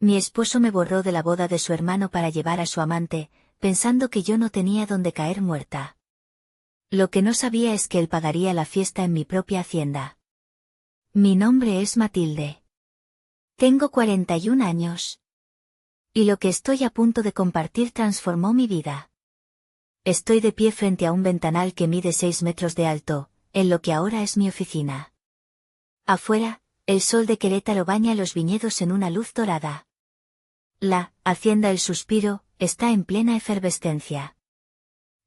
Mi esposo me borró de la boda de su hermano para llevar a su amante, pensando que yo no tenía donde caer muerta. Lo que no sabía es que él pagaría la fiesta en mi propia hacienda. Mi nombre es Matilde. Tengo 41 años. Y lo que estoy a punto de compartir transformó mi vida. Estoy de pie frente a un ventanal que mide 6 metros de alto, en lo que ahora es mi oficina. Afuera, el sol de Querétaro baña los viñedos en una luz dorada. La hacienda El Suspiro está en plena efervescencia.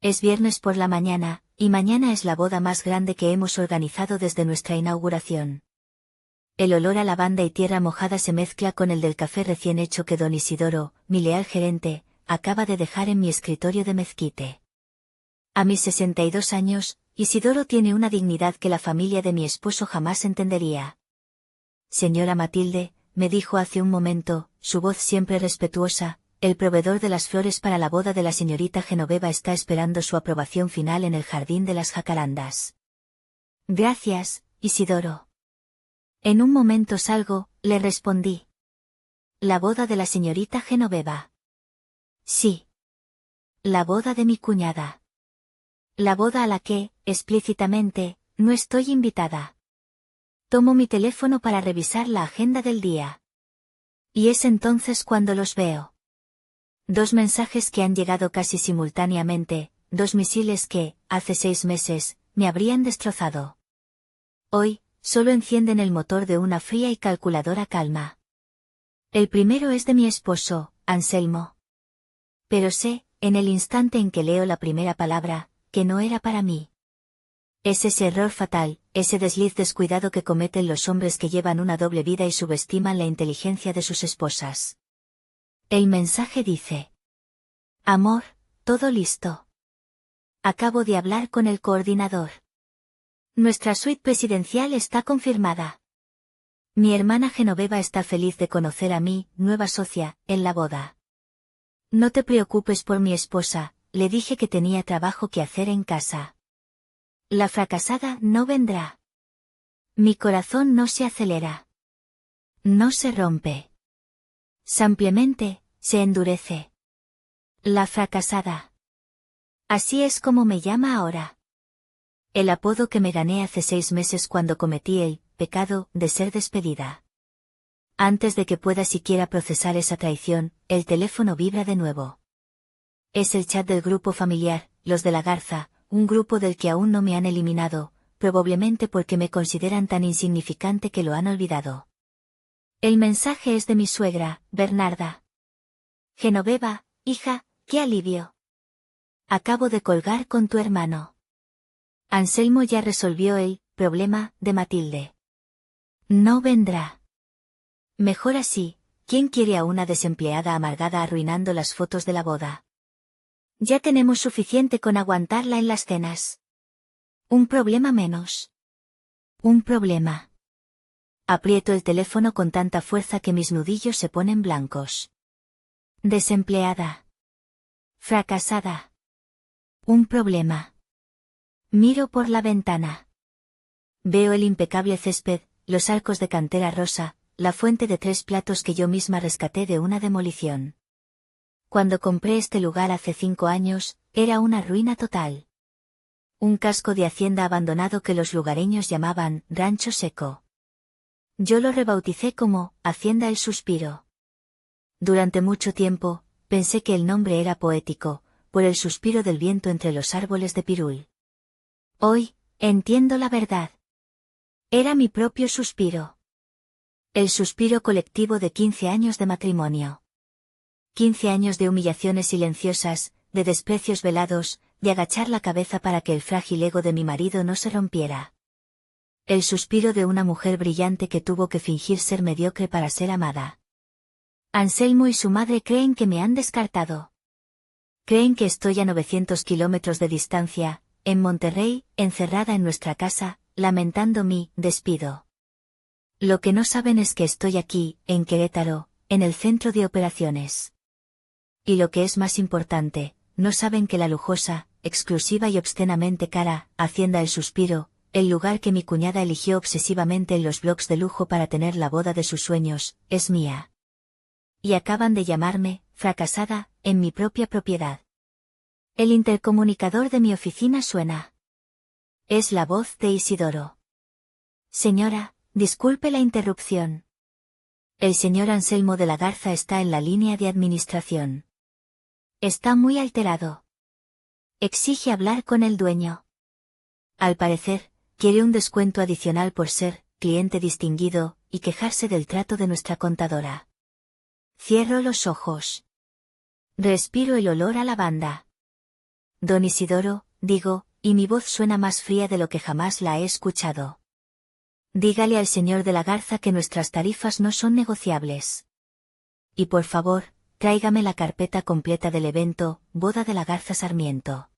Es viernes por la mañana, y mañana es la boda más grande que hemos organizado desde nuestra inauguración. El olor a lavanda y tierra mojada se mezcla con el del café recién hecho que don Isidoro, mi leal gerente, acaba de dejar en mi escritorio de mezquite. A mis 62 años, Isidoro tiene una dignidad que la familia de mi esposo jamás entendería. Señora Matilde, me dijo hace un momento, su voz siempre respetuosa, el proveedor de las flores para la boda de la señorita Genoveva está esperando su aprobación final en el jardín de las jacarandas. Gracias, Isidoro. En un momento salgo, le respondí. ¿La boda de la señorita Genoveva? Sí. La boda de mi cuñada. La boda a la que, explícitamente, no estoy invitada. Tomo mi teléfono para revisar la agenda del día. Y es entonces cuando los veo. 2 mensajes que han llegado casi simultáneamente, 2 misiles que, hace 6 meses, me habrían destrozado. Hoy, solo encienden el motor de una fría y calculadora calma. El primero es de mi esposo, Anselmo. Pero sé, en el instante en que leo la primera palabra, que no era para mí. Es ese error fatal, ese desliz descuidado que cometen los hombres que llevan una doble vida y subestiman la inteligencia de sus esposas. El mensaje dice: Amor, todo listo. Acabo de hablar con el coordinador. Nuestra suite presidencial está confirmada. Mi hermana Genoveva está feliz de conocer a mi nueva socia en la boda. No te preocupes por mi esposa, le dije que tenía trabajo que hacer en casa. La fracasada no vendrá. Mi corazón no se acelera. No se rompe. Simplemente, se endurece. La fracasada. Así es como me llama ahora. El apodo que me gané hace 6 meses cuando cometí el pecado de ser despedida. Antes de que pueda siquiera procesar esa traición, el teléfono vibra de nuevo. Es el chat del grupo familiar, Los de la Garza, un grupo del que aún no me han eliminado, probablemente porque me consideran tan insignificante que lo han olvidado. El mensaje es de mi suegra, Bernarda. Genoveva, hija, qué alivio. Acabo de colgar con tu hermano. Anselmo ya resolvió el problema de Matilde. No vendrá. Mejor así, ¿quién quiere a una desempleada amargada arruinando las fotos de la boda? Ya tenemos suficiente con aguantarla en las cenas. Un problema menos. Un problema. Aprieto el teléfono con tanta fuerza que mis nudillos se ponen blancos. Desempleada. Fracasada. Un problema. Miro por la ventana. Veo el impecable césped, los arcos de cantera rosa, la fuente de 3 platos que yo misma rescaté de una demolición. Cuando compré este lugar hace 5 años, era una ruina total. Un casco de hacienda abandonado que los lugareños llamaban Rancho Seco. Yo lo rebauticé como Hacienda El Suspiro. Durante mucho tiempo, pensé que el nombre era poético, por el suspiro del viento entre los árboles de pirul. Hoy, entiendo la verdad. Era mi propio suspiro. El suspiro colectivo de 15 años de matrimonio. 15 años de humillaciones silenciosas, de desprecios velados, de agachar la cabeza para que el frágil ego de mi marido no se rompiera. El suspiro de una mujer brillante que tuvo que fingir ser mediocre para ser amada. Anselmo y su madre creen que me han descartado. Creen que estoy a 900 kilómetros de distancia, en Monterrey, encerrada en nuestra casa, lamentando mi despido. Lo que no saben es que estoy aquí, en Querétaro, en el centro de operaciones. Y lo que es más importante, no saben que la lujosa, exclusiva y obscenamente cara, Hacienda El Suspiro, el lugar que mi cuñada eligió obsesivamente en los blogs de lujo para tener la boda de sus sueños, es mía. y acaban de llamarme, fracasada, en mi propia propiedad. El intercomunicador de mi oficina suena. Es la voz de Isidoro. Señora, disculpe la interrupción. El señor Anselmo de la Garza está en la línea de administración. Está muy alterado. Exige hablar con el dueño. Al parecer, quiere un descuento adicional por ser cliente distinguido y quejarse del trato de nuestra contadora. Cierro los ojos. Respiro el olor a lavanda. Don Isidoro, digo, y mi voz suena más fría de lo que jamás la he escuchado. Dígale al señor de la Garza que nuestras tarifas no son negociables. Y por favor, tráigame la carpeta completa del evento, Boda de la Garza Sarmiento.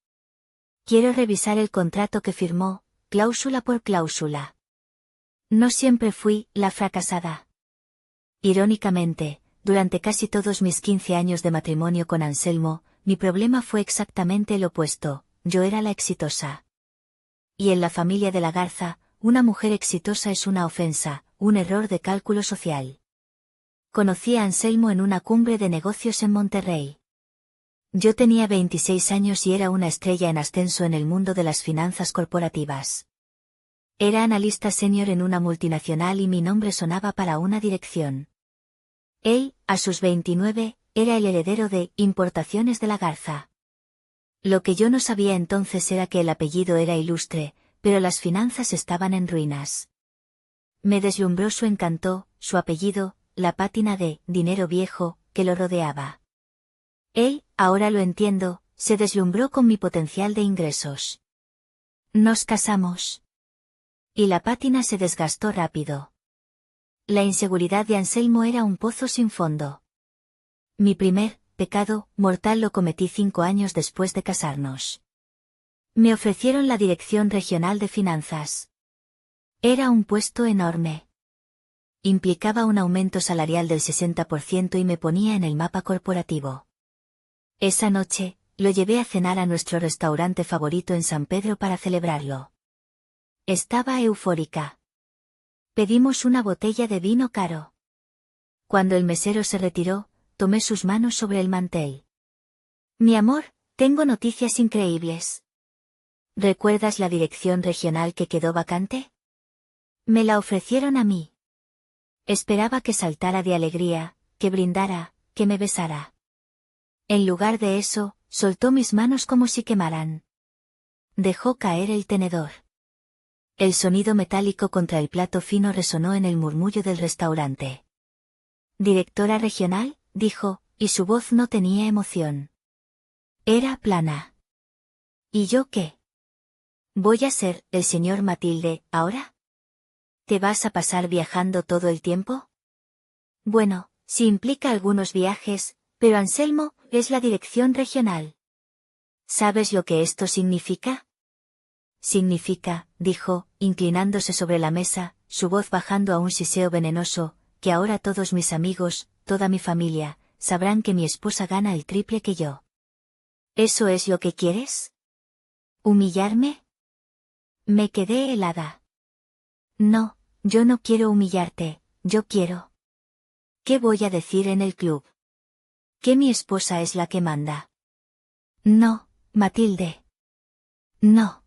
Quiero revisar el contrato que firmó, cláusula por cláusula. No siempre fui la fracasada. Irónicamente, durante casi todos mis 15 años de matrimonio con Anselmo, mi problema fue exactamente el opuesto, yo era la exitosa. Y en la familia de la Garza, una mujer exitosa es una ofensa, un error de cálculo social. Conocí a Anselmo en una cumbre de negocios en Monterrey. Yo tenía 26 años y era una estrella en ascenso en el mundo de las finanzas corporativas. Era analista senior en una multinacional y mi nombre sonaba para una dirección. Él, a sus 29, era el heredero de Importaciones de la Garza. Lo que yo no sabía entonces era que el apellido era ilustre, pero las finanzas estaban en ruinas. Me deslumbró su encanto, su apellido, la pátina de dinero viejo que lo rodeaba. Él, ahora lo entiendo, se deslumbró con mi potencial de ingresos. Nos casamos. Y la pátina se desgastó rápido. La inseguridad de Anselmo era un pozo sin fondo. Mi primer pecado mortal lo cometí 5 años después de casarnos. Me ofrecieron la dirección regional de finanzas. Era un puesto enorme. Implicaba un aumento salarial del 60% y me ponía en el mapa corporativo. Esa noche, lo llevé a cenar a nuestro restaurante favorito en San Pedro para celebrarlo. Estaba eufórica. Pedimos una botella de vino caro. Cuando el mesero se retiró, tomé sus manos sobre el mantel. Mi amor, tengo noticias increíbles. ¿Recuerdas la dirección regional que quedó vacante? Me la ofrecieron a mí. Esperaba que saltara de alegría, que brindara, que me besara. En lugar de eso, soltó mis manos como si quemaran. Dejó caer el tenedor. El sonido metálico contra el plato fino resonó en el murmullo del restaurante. Directora regional, dijo, y su voz no tenía emoción. Era plana. ¿Y yo qué? ¿Voy a ser el señor Matilde, ahora? ¿Te vas a pasar viajando todo el tiempo? Bueno, sí implica algunos viajes, pero Anselmo, es la dirección regional. ¿Sabes lo que esto significa? Significa, dijo, inclinándose sobre la mesa, su voz bajando a un siseo venenoso, que ahora todos mis amigos, toda mi familia, sabrán que mi esposa gana el triple que yo. ¿Eso es lo que quieres? ¿Humillarme? Me quedé helada. No, yo no quiero humillarte, yo quiero. ¿Qué voy a decir en el club? ¿Que mi esposa es la que manda? No, Matilde. No.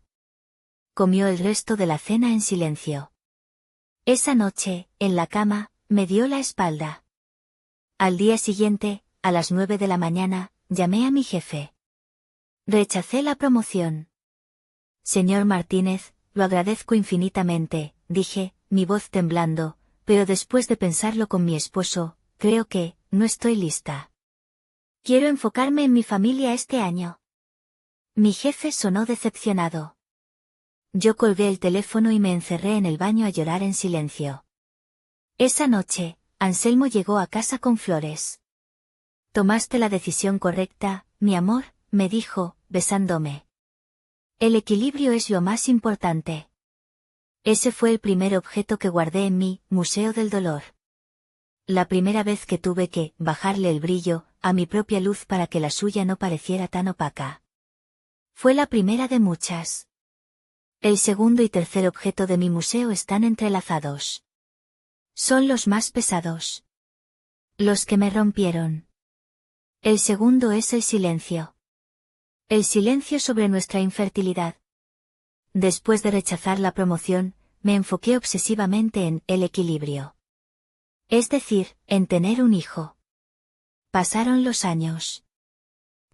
Comió el resto de la cena en silencio. Esa noche, en la cama, me dio la espalda. Al día siguiente, a las 9 de la mañana, llamé a mi jefe. Rechacé la promoción. Señor Martínez, lo agradezco infinitamente, dije, mi voz temblando, pero después de pensarlo con mi esposo, creo que, no estoy lista. Quiero enfocarme en mi familia este año. Mi jefe sonó decepcionado. Yo colgué el teléfono y me encerré en el baño a llorar en silencio. Esa noche, Anselmo llegó a casa con flores. Tomaste la decisión correcta, mi amor, me dijo, besándome. El equilibrio es lo más importante. Ese fue el primer objeto que guardé en mi Museo del Dolor. La primera vez que tuve que bajarle el brillo a mi propia luz para que la suya no pareciera tan opaca. Fue la primera de muchas. El segundo y tercer objeto de mi museo están entrelazados. Son los más pesados. Los que me rompieron. El segundo es el silencio. El silencio sobre nuestra infertilidad. Después de rechazar la promoción, me enfoqué obsesivamente en el equilibrio. Es decir, en tener un hijo. Pasaron los años.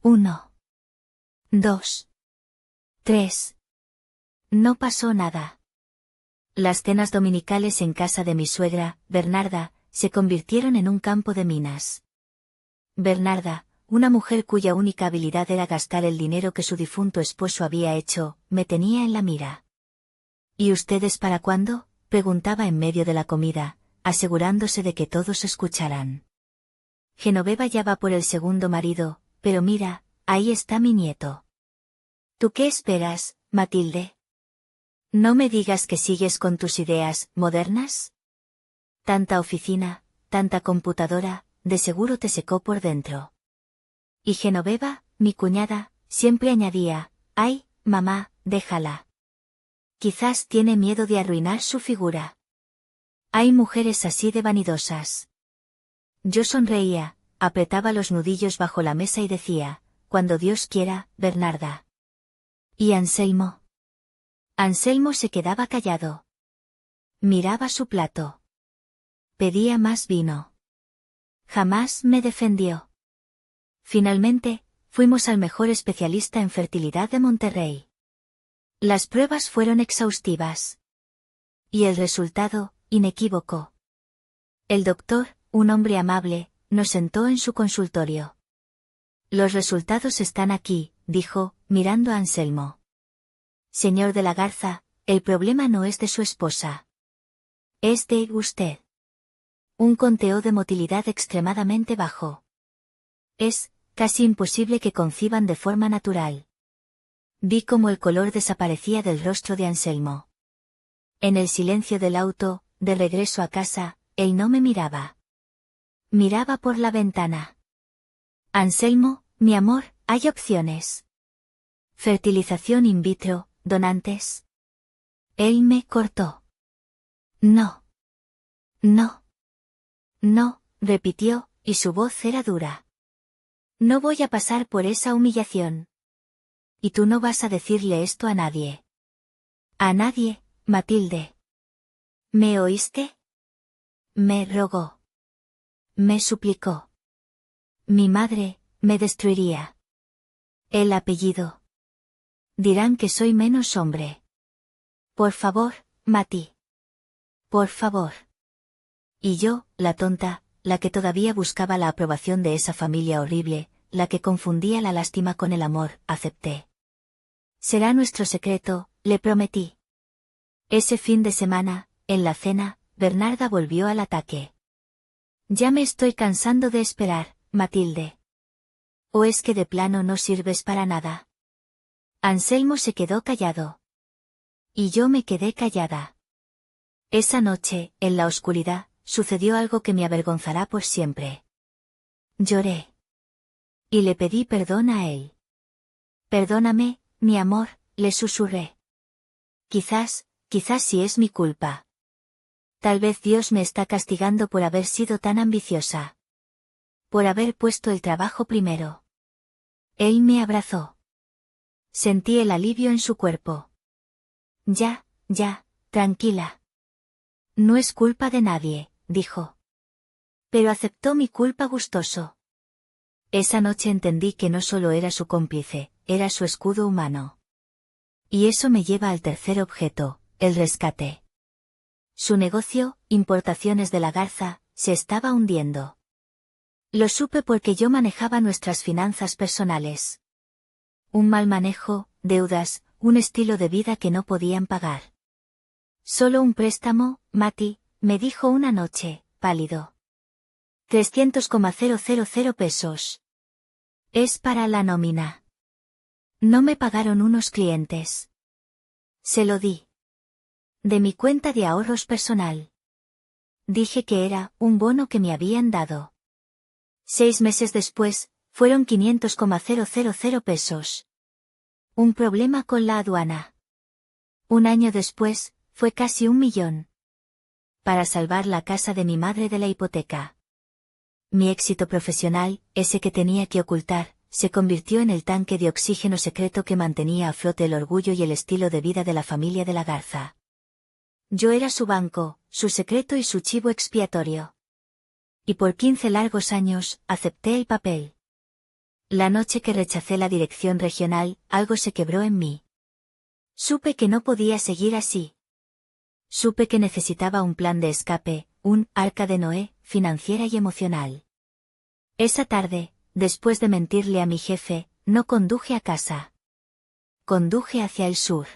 1, 2, 3. No pasó nada. Las cenas dominicales en casa de mi suegra, Bernarda, se convirtieron en un campo de minas. Bernarda, una mujer cuya única habilidad era gastar el dinero que su difunto esposo había hecho, me tenía en la mira. ¿Y ustedes para cuándo?, preguntaba en medio de la comida, asegurándose de que todos escucharan. Genoveva ya va por el segundo marido, pero mira, ahí está mi nieto. ¿Tú qué esperas, Matilde? No me digas que sigues con tus ideas modernas. Tanta oficina, tanta computadora, de seguro te secó por dentro. Y Genoveva, mi cuñada, siempre añadía, ay, mamá, déjala. Quizás tiene miedo de arruinar su figura. Hay mujeres así de vanidosas. Yo sonreía, apretaba los nudillos bajo la mesa y decía, cuando Dios quiera, Bernarda. ¿Y Anselmo? Anselmo se quedaba callado. Miraba su plato. Pedía más vino. Jamás me defendió. Finalmente, fuimos al mejor especialista en fertilidad de Monterrey. Las pruebas fueron exhaustivas. Y el resultado, inequívoco. El doctor, un hombre amable, nos sentó en su consultorio. Los resultados están aquí, dijo, mirando a Anselmo. Señor de la Garza, el problema no es de su esposa. Es de usted. Un conteo de motilidad extremadamente bajo. Es casi imposible que conciban de forma natural. Vi cómo el color desaparecía del rostro de Anselmo. En el silencio del auto, de regreso a casa, él no me miraba. Miraba por la ventana. Anselmo, mi amor, hay opciones. Fertilización in vitro, donantes. Él me cortó. No. No. No, repitió, y su voz era dura. No voy a pasar por esa humillación. Y tú no vas a decirle esto a nadie. A nadie, Matilde. ¿Me oíste? Me rogó. Me suplicó. Mi madre, me destruiría. El apellido. Dirán que soy menos hombre. Por favor, Mati. Por favor. Y yo, la tonta, la que todavía buscaba la aprobación de esa familia horrible, la que confundía la lástima con el amor, acepté. Será nuestro secreto, le prometí. Ese fin de semana, en la cena, Bernarda volvió al ataque. Ya me estoy cansando de esperar, Matilde. ¿O es que de plano no sirves para nada? Anselmo se quedó callado. Y yo me quedé callada. Esa noche, en la oscuridad, sucedió algo que me avergonzará por siempre. Lloré. Y le pedí perdón a él. Perdóname, mi amor, le susurré. Quizás sí es mi culpa. Tal vez Dios me está castigando por haber sido tan ambiciosa. Por haber puesto el trabajo primero. Él me abrazó. Sentí el alivio en su cuerpo. Ya, tranquila. No es culpa de nadie, dijo. Pero aceptó mi culpa gustoso. Esa noche entendí que no solo era su cómplice, era su escudo humano. Y eso me lleva al tercer objeto, el rescate. Su negocio, Importaciones de la Garza, se estaba hundiendo. Lo supe porque yo manejaba nuestras finanzas personales. Un mal manejo, deudas, un estilo de vida que no podían pagar. Solo un préstamo, Mati, me dijo una noche, pálido. 300,000 pesos. Es para la nómina. No me pagaron unos clientes. Se lo di. De mi cuenta de ahorros personal. Dije que era un bono que me habían dado. 6 meses después, fueron 500,000 pesos. Un problema con la aduana. Un año después, fue casi 1 millón. Para salvar la casa de mi madre de la hipoteca. Mi éxito profesional, ese que tenía que ocultar, se convirtió en el tanque de oxígeno secreto que mantenía a flote el orgullo y el estilo de vida de la familia de la Garza. Yo era su banco, su secreto y su chivo expiatorio. Y por 15 largos años, acepté el papel. La noche que rechacé la dirección regional, algo se quebró en mí. Supe que no podía seguir así. Supe que necesitaba un plan de escape, un arca de Noé, financiera y emocional. Esa tarde, después de mentirle a mi jefe, no conduje a casa. Conduje hacia el sur.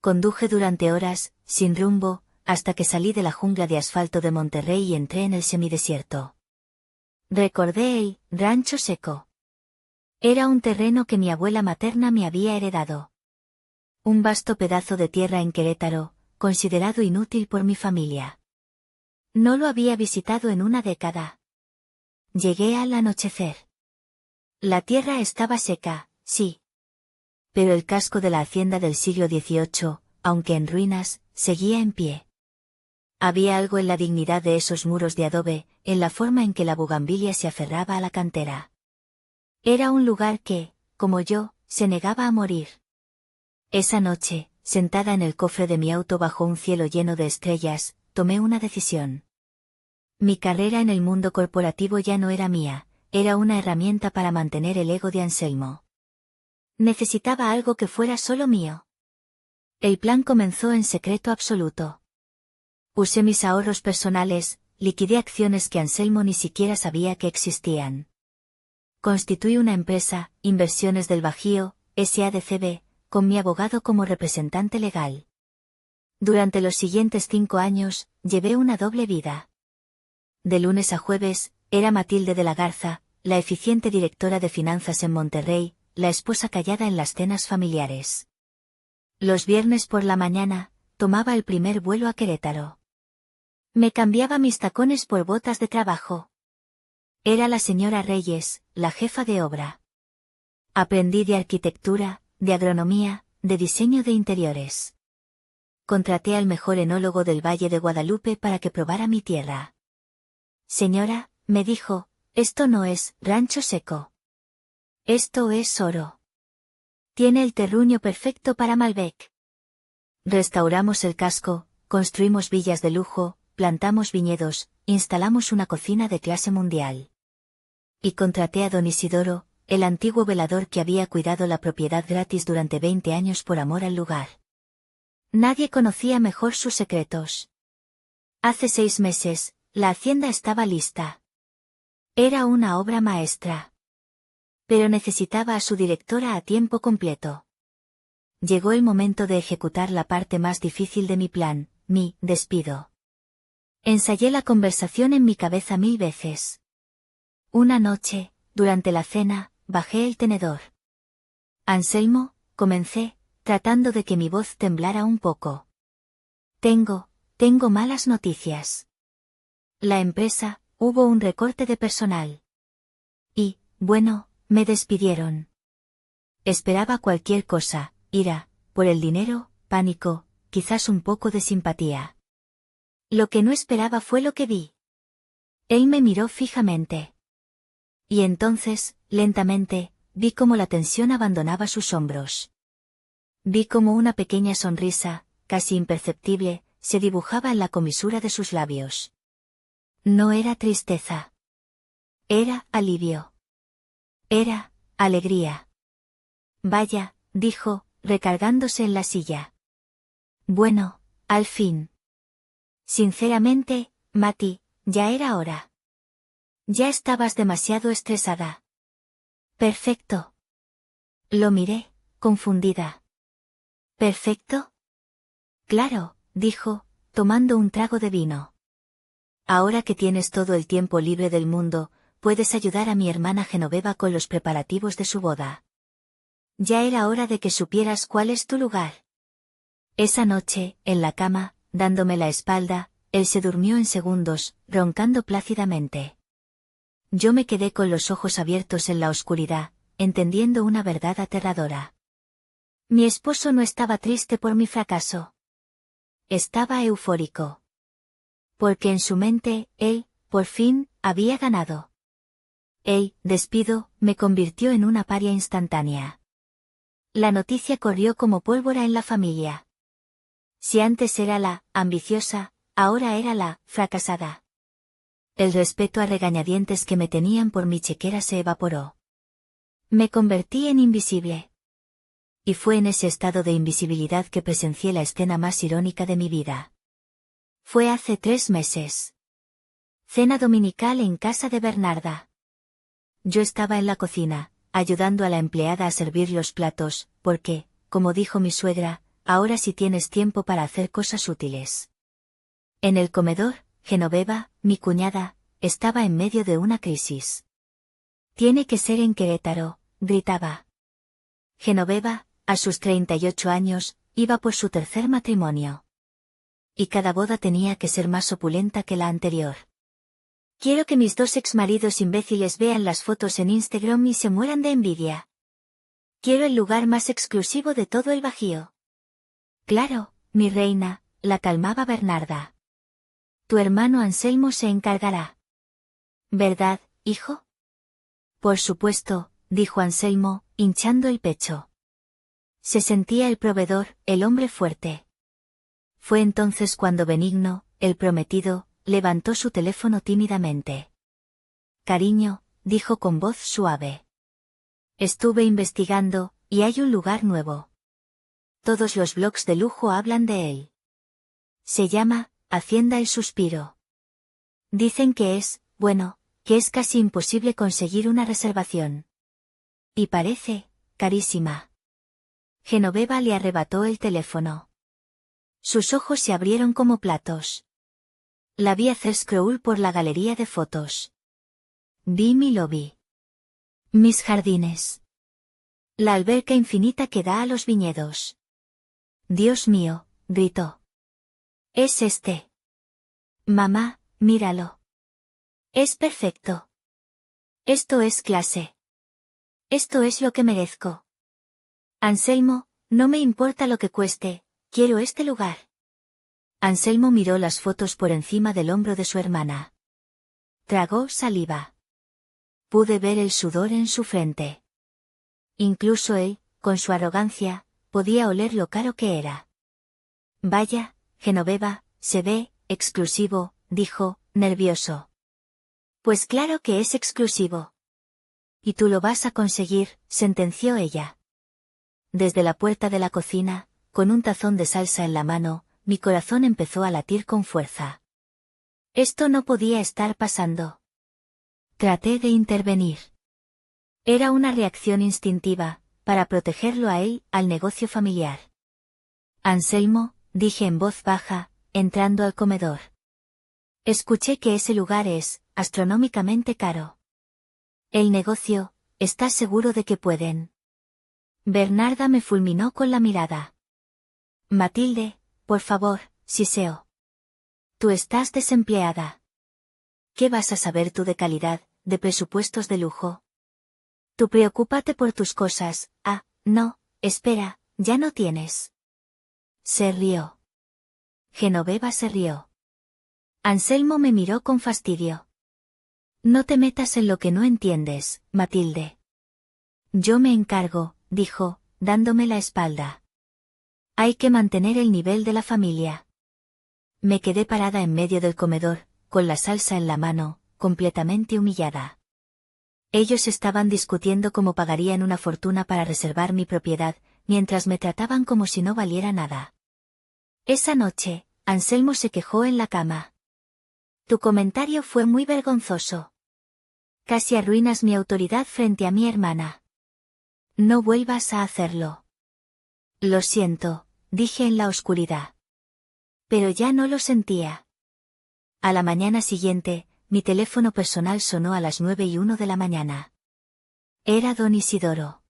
Conduje durante horas, sin rumbo, hasta que salí de la jungla de asfalto de Monterrey y entré en el semidesierto. Recordé el rancho seco. Era un terreno que mi abuela materna me había heredado. Un vasto pedazo de tierra en Querétaro, considerado inútil por mi familia. No lo había visitado en una década. Llegué al anochecer. La tierra estaba seca, sí. Pero el casco de la hacienda del siglo XVIII, aunque en ruinas, seguía en pie. Había algo en la dignidad de esos muros de adobe, en la forma en que la bugambilia se aferraba a la cantera. Era un lugar que, como yo, se negaba a morir. Esa noche, sentada en el cofre de mi auto bajo un cielo lleno de estrellas, tomé una decisión. Mi carrera en el mundo corporativo ya no era mía, era una herramienta para mantener el ego de Anselmo. Necesitaba algo que fuera solo mío. El plan comenzó en secreto absoluto. Usé mis ahorros personales, liquidé acciones que Anselmo ni siquiera sabía que existían. Constituí una empresa, Inversiones del Bajío, SADCB, con mi abogado como representante legal. Durante los siguientes 5 años, llevé una doble vida. De lunes a jueves, era Matilde de la Garza, la eficiente directora de finanzas en Monterrey, la esposa callada en las cenas familiares. Los viernes por la mañana, tomaba el primer vuelo a Querétaro. Me cambiaba mis tacones por botas de trabajo. Era la señora Reyes, la jefa de obra. Aprendí de arquitectura, de agronomía, de diseño de interiores. Contraté al mejor enólogo del Valle de Guadalupe para que probara mi tierra. Señora, me dijo, esto no es rancho seco. Esto es oro. Tiene el terruño perfecto para Malbec. Restauramos el casco, construimos villas de lujo, plantamos viñedos, instalamos una cocina de clase mundial. Y contraté a don Isidoro, el antiguo velador que había cuidado la propiedad gratis durante 20 años por amor al lugar. Nadie conocía mejor sus secretos. Hace 6 meses, la hacienda estaba lista. Era una obra maestra. Pero necesitaba a su directora a tiempo completo. Llegó el momento de ejecutar la parte más difícil de mi plan, mi despido. Ensayé la conversación en mi cabeza 1000 veces. Una noche, durante la cena, bajé el tenedor. Anselmo, comencé, tratando de que mi voz temblara un poco. Tengo malas noticias. La empresa, hubo un recorte de personal. Y, bueno, me despidieron. Esperaba cualquier cosa, ira, por el dinero, pánico, quizás un poco de simpatía. Lo que no esperaba fue lo que vi. Él me miró fijamente. Y entonces, lentamente, vi cómo la tensión abandonaba sus hombros. Vi cómo una pequeña sonrisa, casi imperceptible, se dibujaba en la comisura de sus labios. No era tristeza. Era alivio. Era alegría. Vaya, dijo, recargándose en la silla. Bueno, al fin. Sinceramente, Mati, ya era hora. Ya estabas demasiado estresada. Perfecto. Lo miré, confundida. ¿Perfecto? Claro, dijo, tomando un trago de vino. Ahora que tienes todo el tiempo libre del mundo, puedes ayudar a mi hermana Genoveva con los preparativos de su boda. Ya era hora de que supieras cuál es tu lugar. Esa noche, en la cama, dándome la espalda, él se durmió en segundos, roncando plácidamente. Yo me quedé con los ojos abiertos en la oscuridad, entendiendo una verdad aterradora. Mi esposo no estaba triste por mi fracaso. Estaba eufórico. Porque en su mente, él, Por fin, había ganado. El despido me convirtió en una paria instantánea. La noticia corrió como pólvora en la familia. Si antes era la ambiciosa, ahora era la fracasada. El respeto a regañadientes que me tenían por mi chequera se evaporó. Me convertí en invisible. Y fue en ese estado de invisibilidad que presencié la escena más irónica de mi vida. Fue hace 3 meses. Cena dominical en casa de Bernarda. Yo estaba en la cocina, ayudando a la empleada a servir los platos, porque, como dijo mi suegra, ahora sí tienes tiempo para hacer cosas útiles. En el comedor, Genoveva, mi cuñada, estaba en medio de una crisis. Tiene que ser en Querétaro, gritaba. Genoveva, a sus 38 años, iba por su 3er matrimonio. Y cada boda tenía que ser más opulenta que la anterior. Quiero que mis 2 exmaridos imbéciles vean las fotos en Instagram y se mueran de envidia. Quiero el lugar más exclusivo de todo el Bajío. Claro, mi reina, la calmaba Bernarda. Tu hermano Anselmo se encargará. ¿Verdad, hijo? Por supuesto, dijo Anselmo, hinchando el pecho. Se sentía el proveedor, el hombre fuerte. Fue entonces cuando Benigno, el prometido, levantó su teléfono tímidamente. Cariño, dijo con voz suave. Estuve investigando, y hay un lugar nuevo. Todos los blogs de lujo hablan de él. Se llama Hacienda El Suspiro. Dicen que es, bueno, que es casi imposible conseguir una reservación. Y parece, carísima. Genoveva le arrebató el teléfono. Sus ojos se abrieron como platos. La vi hacer scroll por la galería de fotos. Vi mi lobby. Mis jardines. La alberca infinita que da a los viñedos. Dios mío, gritó. Es este. Mamá, míralo. Es perfecto. Esto es clase. Esto es lo que merezco. Anselmo, no me importa lo que cueste, quiero este lugar. Anselmo miró las fotos por encima del hombro de su hermana. Tragó saliva. Pude ver el sudor en su frente. Incluso él, con su arrogancia, podía oler lo caro que era. Vaya, Genoveva, se ve, exclusivo, dijo, nervioso. Pues claro que es exclusivo. Y tú lo vas a conseguir, sentenció ella. Desde la puerta de la cocina, con un tazón de salsa en la mano, mi corazón empezó a latir con fuerza. Esto no podía estar pasando. Traté de intervenir. Era una reacción instintiva, para protegerlo a él, al negocio familiar. Anselmo, dije en voz baja, entrando al comedor. Escuché que ese lugar es, astronómicamente caro. El negocio, ¿estás seguro de que pueden? Bernarda me fulminó con la mirada. Matilde, por favor, siseo. Tú estás desempleada. ¿Qué vas a saber tú de calidad, de presupuestos de lujo? Tú preocúpate por tus cosas. Ah, no, espera, ya no tienes. Se rió. Genoveva se rió. Anselmo me miró con fastidio. No te metas en lo que no entiendes, Matilde. Yo me encargo, dijo, dándome la espalda. Hay que mantener el nivel de la familia. Me quedé parada en medio del comedor, con la salsa en la mano, completamente humillada. Ellos estaban discutiendo cómo pagarían una fortuna para reservar mi propiedad, mientras me trataban como si no valiera nada. Esa noche, Anselmo se quejó en la cama. Tu comentario fue muy vergonzoso. Casi arruinas mi autoridad frente a mi hermana. No vuelvas a hacerlo. Lo siento, dije en la oscuridad. Pero ya no lo sentía. A la mañana siguiente, mi teléfono personal sonó a las 9:01 de la mañana. Era don Isidoro.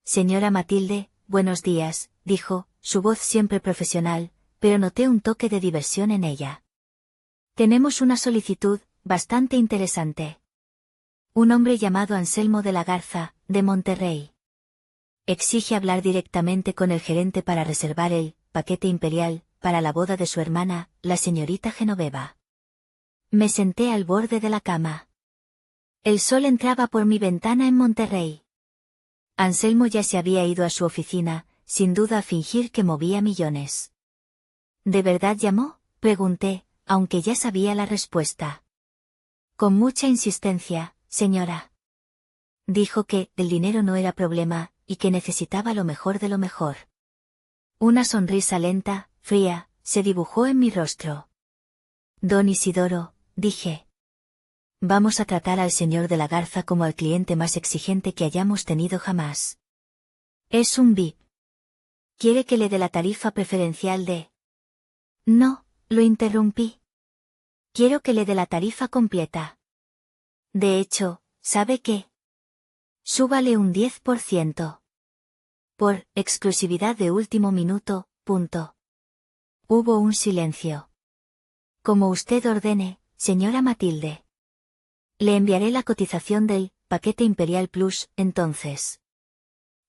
Señora Matilde, buenos días, dijo, su voz siempre profesional, pero noté un toque de diversión en ella. Tenemos una solicitud, bastante interesante. Un hombre llamado Anselmo de la Garza, de Monterrey. Exige hablar directamente con el gerente para reservar el paquete imperial, para la boda de su hermana, la señorita Genoveva. Me senté al borde de la cama. El sol entraba por mi ventana en Monterrey. Anselmo ya se había ido a su oficina, sin duda a fingir que movía millones. ¿De verdad llamó?, pregunté, aunque ya sabía la respuesta. Con mucha insistencia, señora. Dijo que el dinero no era problema, y que necesitaba lo mejor de lo mejor. Una sonrisa lenta, fría, se dibujó en mi rostro. Don Isidoro, dije. Vamos a tratar al señor de la Garza como al cliente más exigente que hayamos tenido jamás. Es un VIP. ¿Quiere que le dé la tarifa preferencial de...? No, lo interrumpí. Quiero que le dé la tarifa completa. De hecho, ¿sabe qué? Súbale un 10%. Por exclusividad de último minuto, punto. Hubo un silencio. Como usted ordene, señora Matilde. Le enviaré la cotización del paquete Imperial Plus, entonces.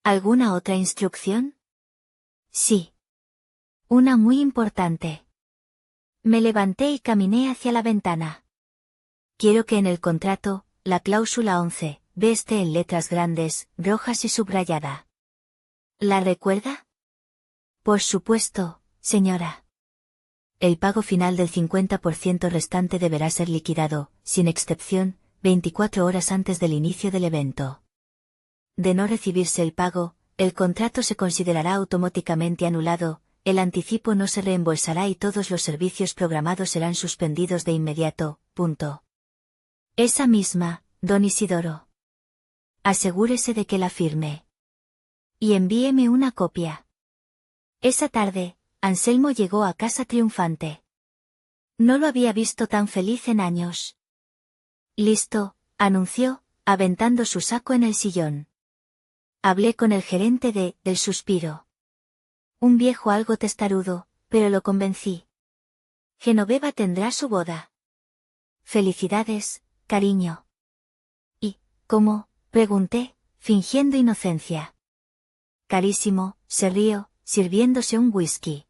¿Alguna otra instrucción? Sí. Una muy importante. Me levanté y caminé hacia la ventana. Quiero que en el contrato, la cláusula 11, esté en letras grandes, rojas y subrayada. ¿La recuerda? Por supuesto, señora. El pago final del 50% restante deberá ser liquidado, sin excepción, 24 horas antes del inicio del evento. De no recibirse el pago, el contrato se considerará automáticamente anulado, el anticipo no se reembolsará y todos los servicios programados serán suspendidos de inmediato, punto. Esa misma, don Isidoro. Asegúrese de que la firme. Y envíeme una copia. Esa tarde, Anselmo llegó a casa triunfante. No lo había visto tan feliz en años. Listo, anunció, aventando su saco en el sillón. Hablé con el gerente del Suspiro. Un viejo algo testarudo, pero lo convencí. Genoveva tendrá su boda. Felicidades, cariño. ¿Y cómo?, pregunté, fingiendo inocencia. Carísimo, se rió, sirviéndose un whisky.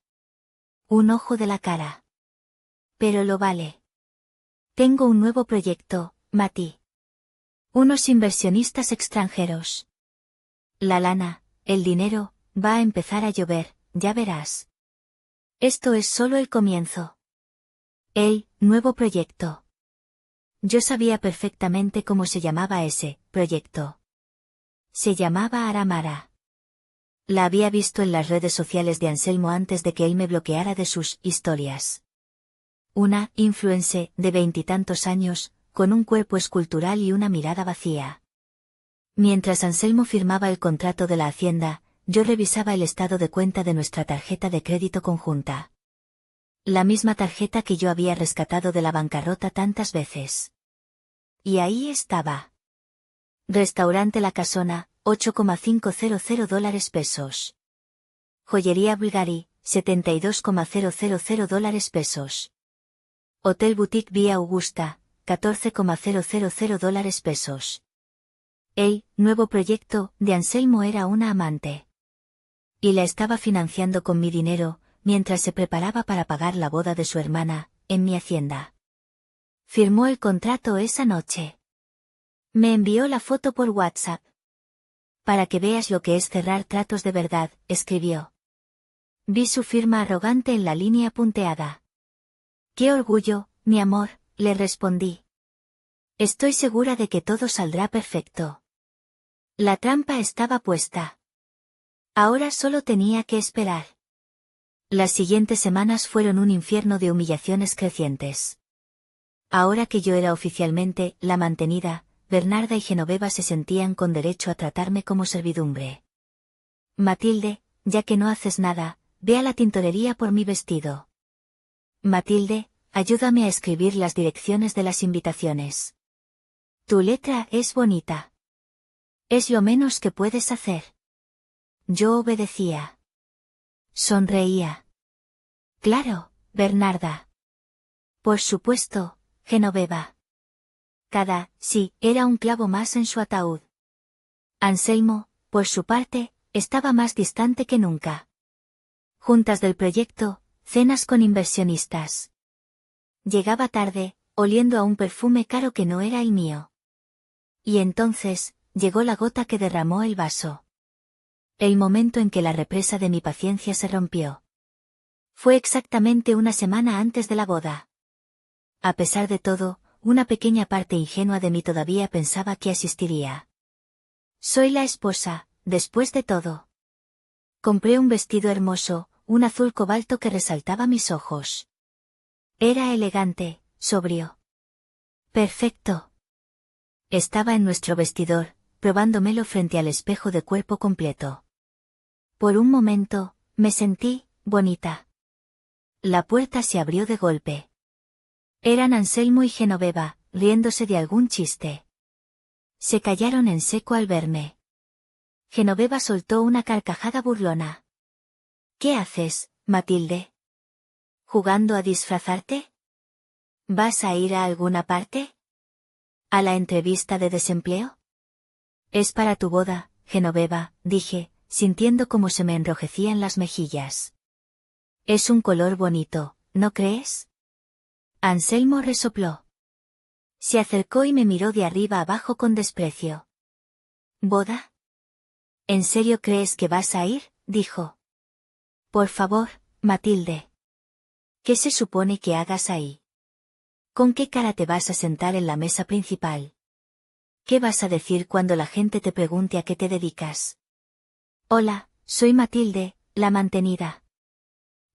Un ojo de la cara. Pero lo vale. Tengo un nuevo proyecto, Mati. Unos inversionistas extranjeros. La lana, el dinero, va a empezar a llover, ya verás. Esto es solo el comienzo. El nuevo proyecto. Yo sabía perfectamente cómo se llamaba ese proyecto. Se llamaba Aramara. La había visto en las redes sociales de Anselmo antes de que él me bloqueara de sus historias. Una influencer de 20 y tantos años, con un cuerpo escultural y una mirada vacía. Mientras Anselmo firmaba el contrato de la hacienda, yo revisaba el estado de cuenta de nuestra tarjeta de crédito conjunta. La misma tarjeta que yo había rescatado de la bancarrota tantas veces. Y ahí estaba. Restaurante La Casona, $8,500 pesos. Joyería Bulgari, $72,000 pesos. Hotel Boutique Vía Augusta, $14,000 pesos. El nuevo proyecto de Anselmo era una amante. Y la estaba financiando con mi dinero, mientras se preparaba para pagar la boda de su hermana, en mi hacienda. Firmó el contrato esa noche. Me envió la foto por WhatsApp. Para que veas lo que es cerrar tratos de verdad, escribió. Vi su firma arrogante en la línea punteada. Qué orgullo, mi amor, le respondí. Estoy segura de que todo saldrá perfecto. La trampa estaba puesta. Ahora solo tenía que esperar. Las siguientes semanas fueron un infierno de humillaciones crecientes. Ahora que yo era oficialmente la mantenida, Bernarda y Genoveva se sentían con derecho a tratarme como servidumbre. Matilde, ya que no haces nada, ve a la tintorería por mi vestido. Matilde, ayúdame a escribir las direcciones de las invitaciones. Tu letra es bonita. Es lo menos que puedes hacer. Yo obedecía. Sonreía. Claro, Bernarda. Por supuesto, Genoveva. Sí, era un clavo más en su ataúd. Anselmo, por su parte, estaba más distante que nunca. Juntas del proyecto, cenas con inversionistas. Llegaba tarde, oliendo a un perfume caro que no era el mío. Y entonces, llegó la gota que derramó el vaso. El momento en que la represa de mi paciencia se rompió. Fue exactamente una semana antes de la boda. A pesar de todo, una pequeña parte ingenua de mí todavía pensaba que asistiría. Soy la esposa, después de todo. Compré un vestido hermoso, un azul cobalto que resaltaba mis ojos. Era elegante, sobrio. Perfecto. Estaba en nuestro vestidor, probándomelo frente al espejo de cuerpo completo. Por un momento, me sentí bonita. La puerta se abrió de golpe. Eran Anselmo y Genoveva, riéndose de algún chiste. Se callaron en seco al verme. Genoveva soltó una carcajada burlona. ¿Qué haces, Matilde? ¿Jugando a disfrazarte? ¿Vas a ir a alguna parte? ¿A la entrevista de desempleo? Es para tu boda, Genoveva, dije, sintiendo cómo se me enrojecían las mejillas. Es un color bonito, ¿no crees? Anselmo resopló. Se acercó y me miró de arriba abajo con desprecio. ¿Boda? ¿En serio crees que vas a ir? Dijo. Por favor, Matilde. ¿Qué se supone que hagas ahí? ¿Con qué cara te vas a sentar en la mesa principal? ¿Qué vas a decir cuando la gente te pregunte a qué te dedicas? Hola, soy Matilde, la mantenida.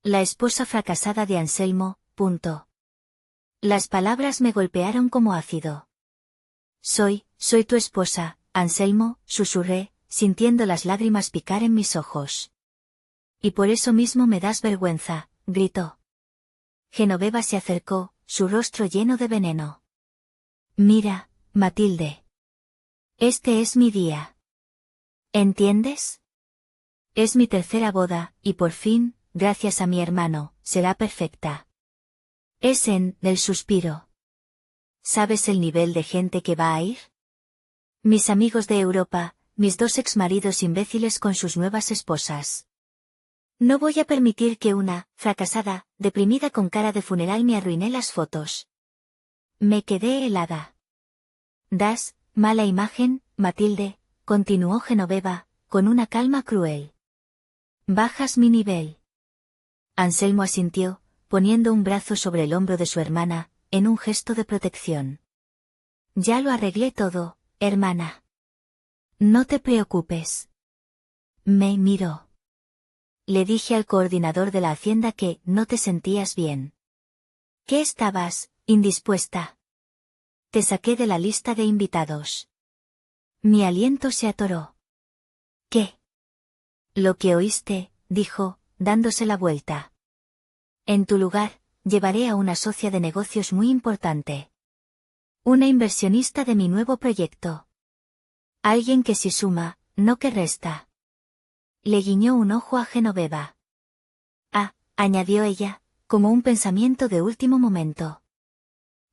La esposa fracasada de Anselmo, punto. Las palabras me golpearon como ácido. Soy tu esposa, Anselmo, susurré, sintiendo las lágrimas picar en mis ojos. Y por eso mismo me das vergüenza, gritó. Genoveva se acercó, su rostro lleno de veneno. Mira, Matilde. Este es mi día. ¿Entiendes? Es mi tercera boda, y por fin, gracias a mi hermano, será perfecta. Es en el suspiro. ¿Sabes el nivel de gente que va a ir? Mis amigos de Europa, mis dos exmaridos imbéciles con sus nuevas esposas. No voy a permitir que una, fracasada, deprimida con cara de funeral me arruine las fotos. Me quedé helada. Das, mala imagen, Matilde, continuó Genoveva, con una calma cruel. Bajas mi nivel. Anselmo asintió, poniendo un brazo sobre el hombro de su hermana, en un gesto de protección. Ya lo arreglé todo, hermana. No te preocupes. Me miró. Le dije al coordinador de la hacienda que no te sentías bien. ¿Qué estabas, indispuesta? Te saqué de la lista de invitados. Mi aliento se atoró. ¿Qué? Lo que oíste, dijo, dándose la vuelta. En tu lugar, llevaré a una socia de negocios muy importante. Una inversionista de mi nuevo proyecto. Alguien que sí suma, no que resta. Le guiñó un ojo a Genoveva. Ah, añadió ella, como un pensamiento de último momento.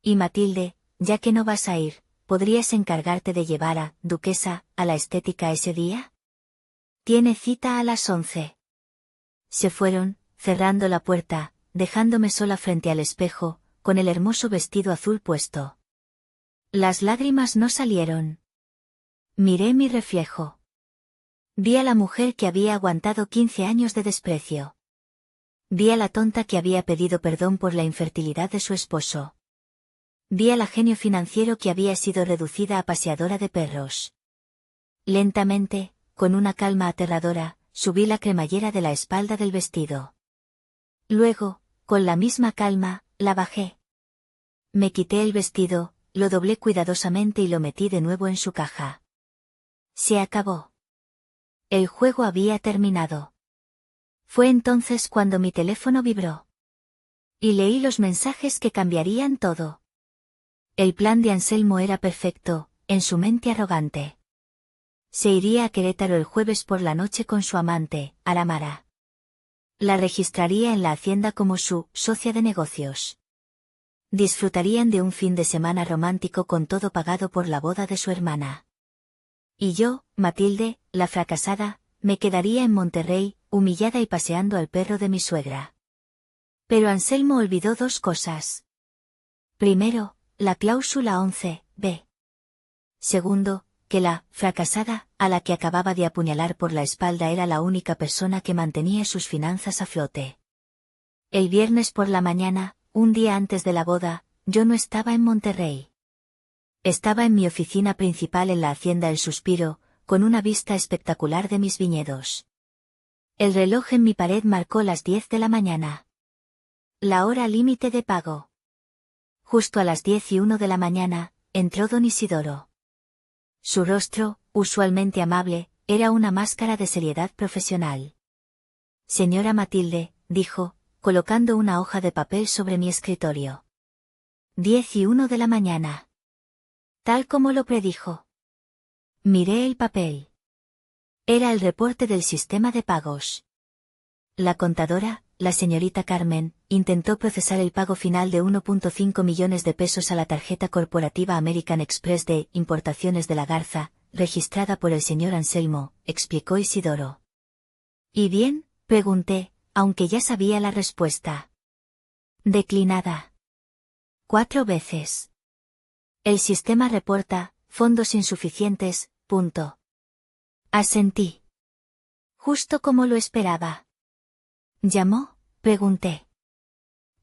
Y Matilde, ya que no vas a ir, ¿podrías encargarte de llevar a, duquesa, a la estética ese día? Tiene cita a las 11. Se fueron, cerrando la puerta, dejándome sola frente al espejo, con el hermoso vestido azul puesto. Las lágrimas no salieron. Miré mi reflejo. Vi a la mujer que había aguantado 15 años de desprecio. Vi a la tonta que había pedido perdón por la infertilidad de su esposo. Vi a la genio financiero que había sido reducida a paseadora de perros. Lentamente, con una calma aterradora, subí la cremallera de la espalda del vestido. Luego, con la misma calma, la bajé. Me quité el vestido, lo doblé cuidadosamente y lo metí de nuevo en su caja. Se acabó. El juego había terminado. Fue entonces cuando mi teléfono vibró. Y leí los mensajes que cambiarían todo. El plan de Anselmo era perfecto, en su mente arrogante. Se iría a Querétaro el jueves por la noche con su amante, Aramara. La registraría en la hacienda como su socia de negocios. Disfrutarían de un fin de semana romántico con todo pagado por la boda de su hermana. Y yo, Matilde, la fracasada, me quedaría en Monterrey, humillada y paseando al perro de mi suegra. Pero Anselmo olvidó dos cosas. Primero, La cláusula 11b. Segundo, que la fracasada, a la que acababa de apuñalar por la espalda era la única persona que mantenía sus finanzas a flote. El viernes por la mañana, un día antes de la boda, yo no estaba en Monterrey. Estaba en mi oficina principal en la hacienda El Suspiro, con una vista espectacular de mis viñedos. El reloj en mi pared marcó las 10 de la mañana. La hora límite de pago. Justo a las 10:01 de la mañana, entró don Isidoro. Su rostro, usualmente amable, era una máscara de seriedad profesional. Señora Matilde, dijo, colocando una hoja de papel sobre mi escritorio. 10:01 de la mañana. Tal como lo predijo. Miré el papel. Era el reporte del sistema de pagos. La contadora, la señorita Carmen, intentó procesar el pago final de 1.5 millones de pesos a la tarjeta corporativa American Express de Importaciones de la Garza, registrada por el señor Anselmo, explicó Isidoro. ¿Y bien?, pregunté, aunque ya sabía la respuesta. Declinada. 4 veces. El sistema reporta, fondos insuficientes, punto. Asentí. Justo como lo esperaba. ¿Llamó?, pregunté.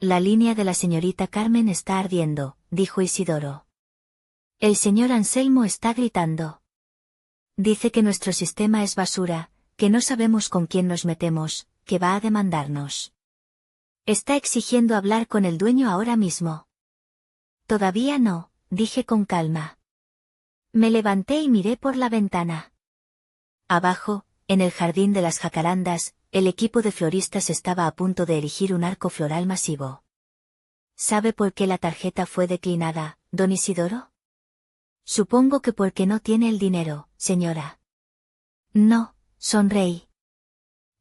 La línea de la señorita Carmen está ardiendo, dijo Isidoro. El señor Anselmo está gritando. Dice que nuestro sistema es basura, que no sabemos con quién nos metemos, que va a demandarnos. Está exigiendo hablar con el dueño ahora mismo. Todavía no, dije con calma. Me levanté y miré por la ventana. Abajo, en el jardín de las jacarandas, el equipo de floristas estaba a punto de erigir un arco floral masivo. ¿Sabe por qué la tarjeta fue declinada, don Isidoro? Supongo que porque no tiene el dinero, señora. No, sonreí.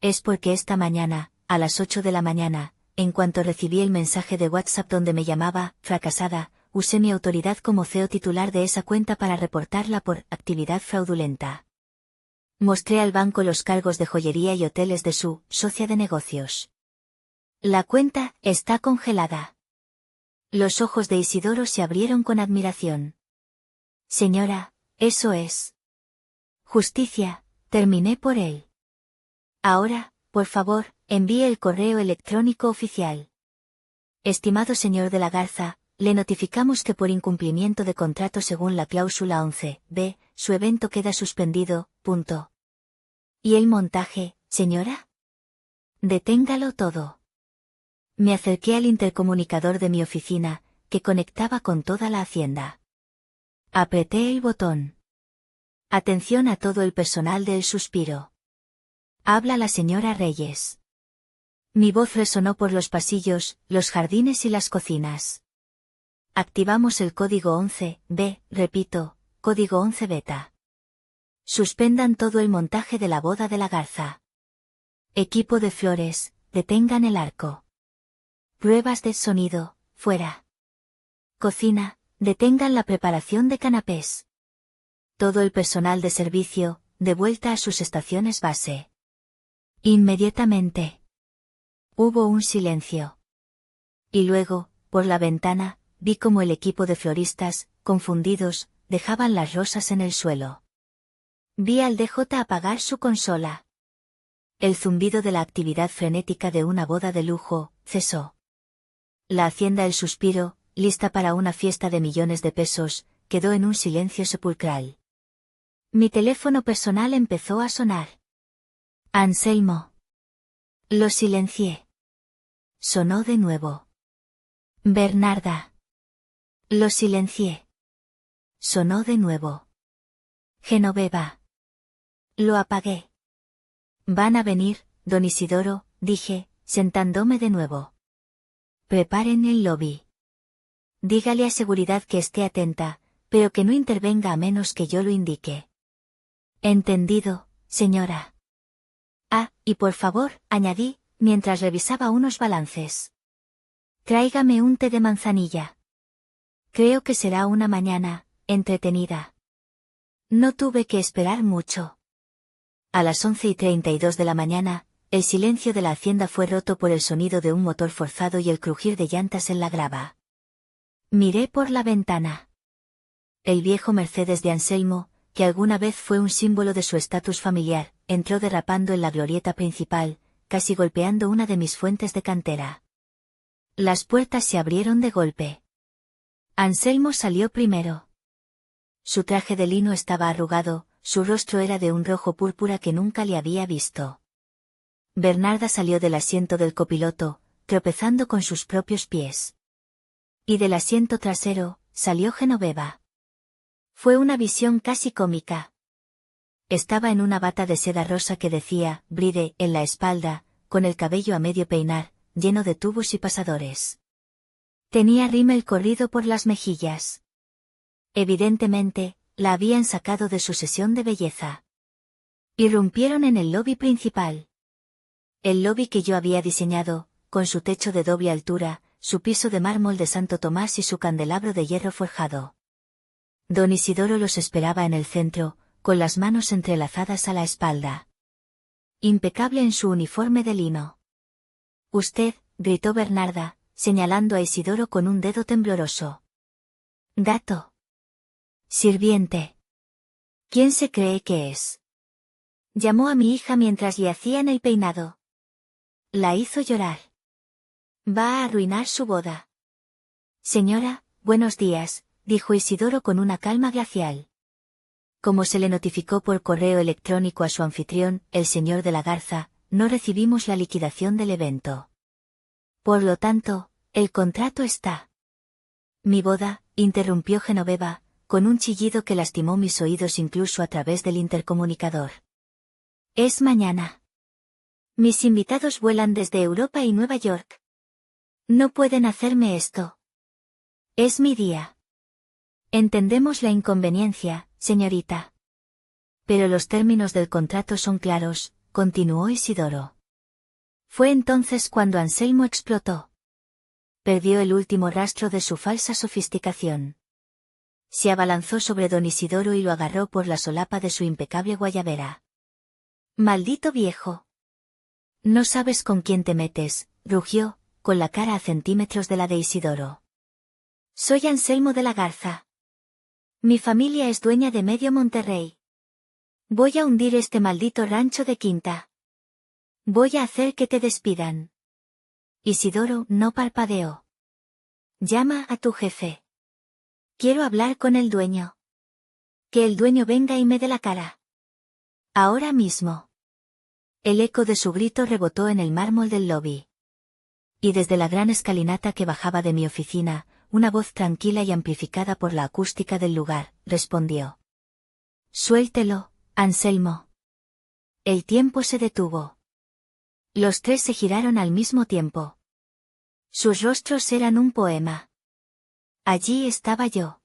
Es porque esta mañana, a las 8 de la mañana, en cuanto recibí el mensaje de WhatsApp donde me llamaba, fracasada, usé mi autoridad como CEO titular de esa cuenta para reportarla por actividad fraudulenta. Mostré al banco los cargos de joyería y hoteles de su socia de negocios. La cuenta está congelada. Los ojos de Isidoro se abrieron con admiración. Señora, eso es justicia, terminé por él. Ahora, por favor, envíe el correo electrónico oficial. Estimado señor de la Garza, le notificamos que por incumplimiento de contrato según la cláusula 11b, su evento queda suspendido, punto. ¿Y el montaje, señora? Deténgalo todo. Me acerqué al intercomunicador de mi oficina, que conectaba con toda la hacienda. Apreté el botón. Atención a todo el personal de El Suspiro. Habla la señora Reyes. Mi voz resonó por los pasillos, los jardines y las cocinas. Activamos el código 11b, repito, código 11 beta. Suspendan todo el montaje de la boda de la Garza. Equipo de flores, detengan el arco. Pruebas de sonido, fuera. Cocina, detengan la preparación de canapés. Todo el personal de servicio, de vuelta a sus estaciones base. Inmediatamente. Hubo un silencio. Y luego, por la ventana, vi como el equipo de floristas, confundidos, dejaban las rosas en el suelo. Vi al DJ apagar su consola. El zumbido de la actividad frenética de una boda de lujo, cesó. La hacienda El Suspiro, lista para una fiesta de millones de pesos, quedó en un silencio sepulcral. Mi teléfono personal empezó a sonar. Anselmo. Lo silencié. Sonó de nuevo. Bernarda. Lo silencié. Sonó de nuevo. Genoveva. Lo apagué. Van a venir, don Isidoro, dije, sentándome de nuevo. Preparen el lobby. Dígale a seguridad que esté atenta, pero que no intervenga a menos que yo lo indique. Entendido, señora. Ah, y por favor, añadí, mientras revisaba unos balances. Tráigame un té de manzanilla. Creo que será una mañana entretenida. No tuve que esperar mucho. A las 11:32 de la mañana, el silencio de la hacienda fue roto por el sonido de un motor forzado y el crujir de llantas en la grava. Miré por la ventana. El viejo Mercedes de Anselmo, que alguna vez fue un símbolo de su estatus familiar, entró derrapando en la glorieta principal, casi golpeando una de mis fuentes de cantera. Las puertas se abrieron de golpe. Anselmo salió primero. Su traje de lino estaba arrugado, su rostro era de un rojo púrpura que nunca le había visto. Bernarda salió del asiento del copiloto, tropezando con sus propios pies. Y del asiento trasero, salió Genoveva. Fue una visión casi cómica. Estaba en una bata de seda rosa que decía, Bride, en la espalda, con el cabello a medio peinar, lleno de tubos y pasadores. Tenía rímel corrido por las mejillas. Evidentemente, la habían sacado de su sesión de belleza. Irrumpieron en el lobby principal. El lobby que yo había diseñado, con su techo de doble altura, su piso de mármol de Santo Tomás y su candelabro de hierro forjado. Don Isidoro los esperaba en el centro, con las manos entrelazadas a la espalda. Impecable en su uniforme de lino. Usted, gritó Bernarda, señalando a Isidoro con un dedo tembloroso. Gato. Sirviente. ¿Quién se cree que es? Llamó a mi hija mientras le hacían el peinado. La hizo llorar. Va a arruinar su boda. Señora, buenos días, dijo Isidoro con una calma glacial. Como se le notificó por correo electrónico a su anfitrión, el señor de la Garza, no recibimos la liquidación del evento. Por lo tanto, el contrato está. Mi boda, interrumpió Genoveva, con un chillido que lastimó mis oídos incluso a través del intercomunicador. Es mañana. Mis invitados vuelan desde Europa y Nueva York. No pueden hacerme esto. Es mi día. Entendemos la inconveniencia, señorita. Pero los términos del contrato son claros, continuó Isidoro. Fue entonces cuando Anselmo explotó. Perdió el último rastro de su falsa sofisticación. Se abalanzó sobre don Isidoro y lo agarró por la solapa de su impecable guayabera. Maldito viejo. No sabes con quién te metes, rugió, con la cara a centímetros de la de Isidoro. Soy Anselmo de la Garza. Mi familia es dueña de medio Monterrey. Voy a hundir este maldito rancho de quinta. Voy a hacer que te despidan. Isidoro no parpadeó. Llama a tu jefe. Quiero hablar con el dueño. Que el dueño venga y me dé la cara. Ahora mismo. El eco de su grito rebotó en el mármol del lobby. Y desde la gran escalinata que bajaba de mi oficina, una voz tranquila y amplificada por la acústica del lugar, respondió. Suéltelo, Anselmo. El tiempo se detuvo. Los tres se giraron al mismo tiempo. Sus rostros eran un poema. Allí estaba yo.